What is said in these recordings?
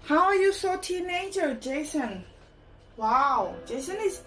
How are you so teenager, Jason? Wow, Jason is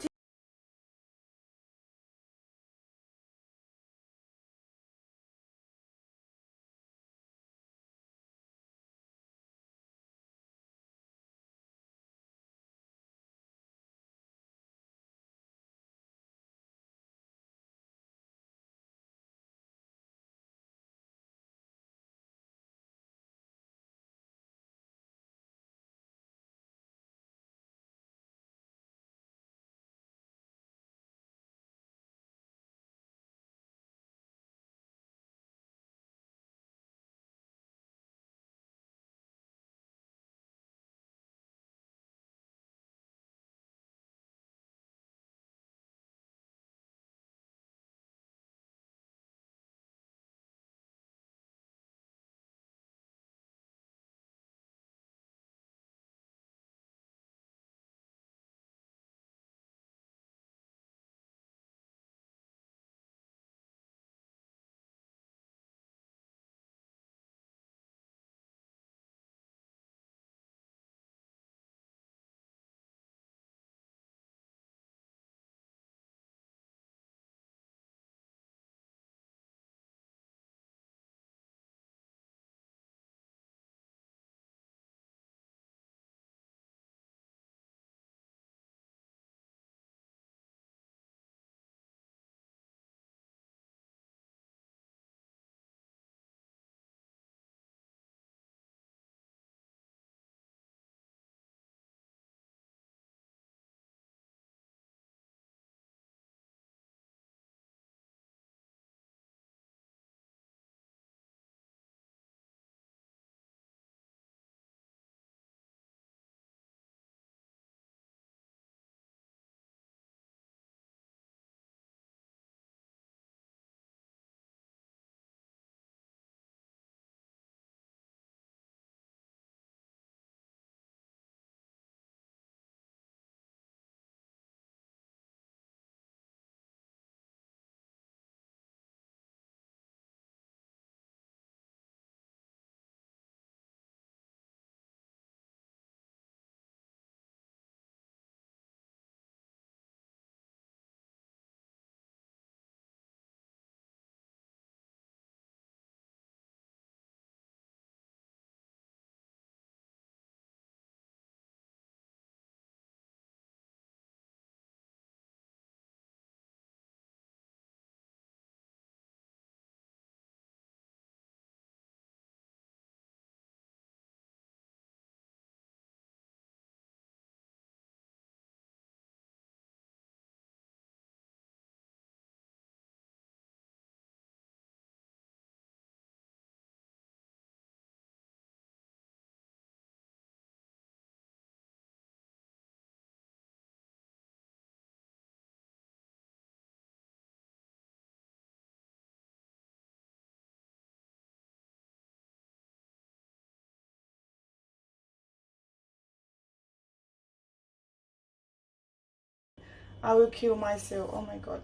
I will kill myself. Oh my god.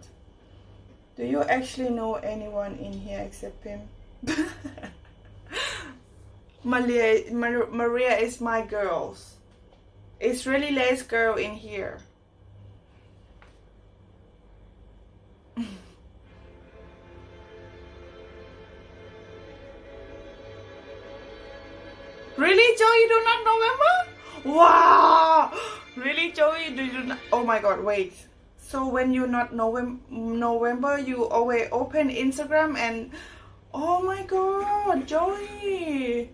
Do you actually know anyone in here except him? Maria is my girls. It's really less girl in here. Really, Joey, you do not November? Wow! Really, Joey, do you not? Oh my god, wait. So when you're not November, you always open Instagram and oh my god, Joey.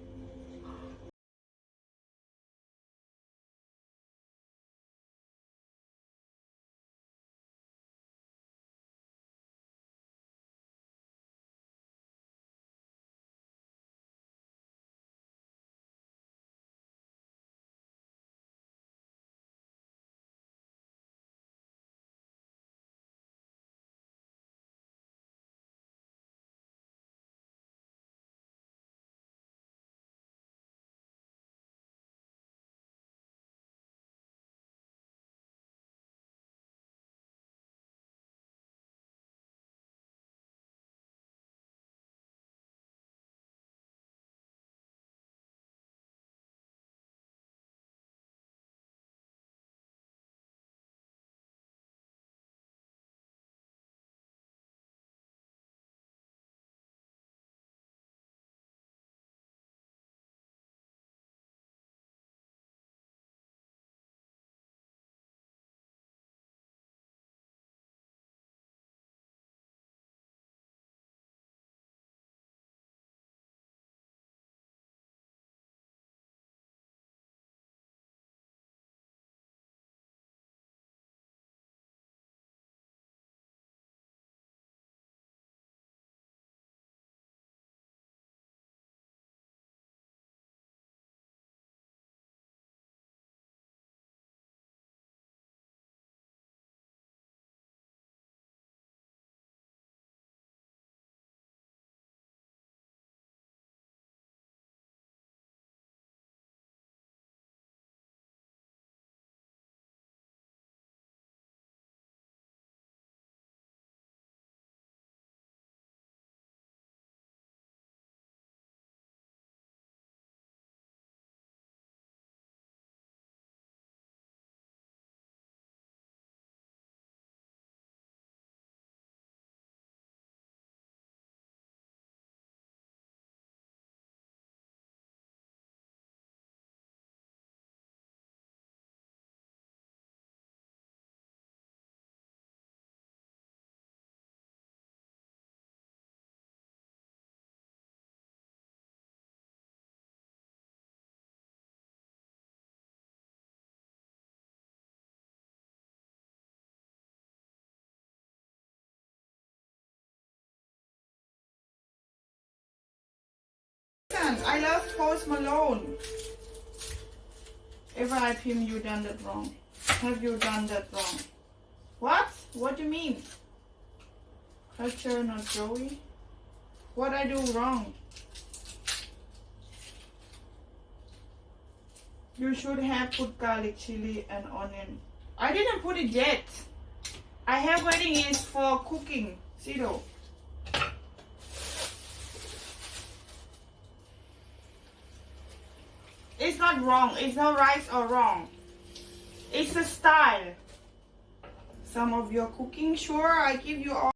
I love Post Malone. Ever I pim you done that wrong? Have you done that wrong? What? What do you mean? Culture, not Joey. What I do wrong? You should have put garlic, chili, and onion. I didn't put it yet. I have waiting is for cooking. Zero. It's not wrong. It's not right or wrong. It's the style. Some of your cooking, sure, I give you all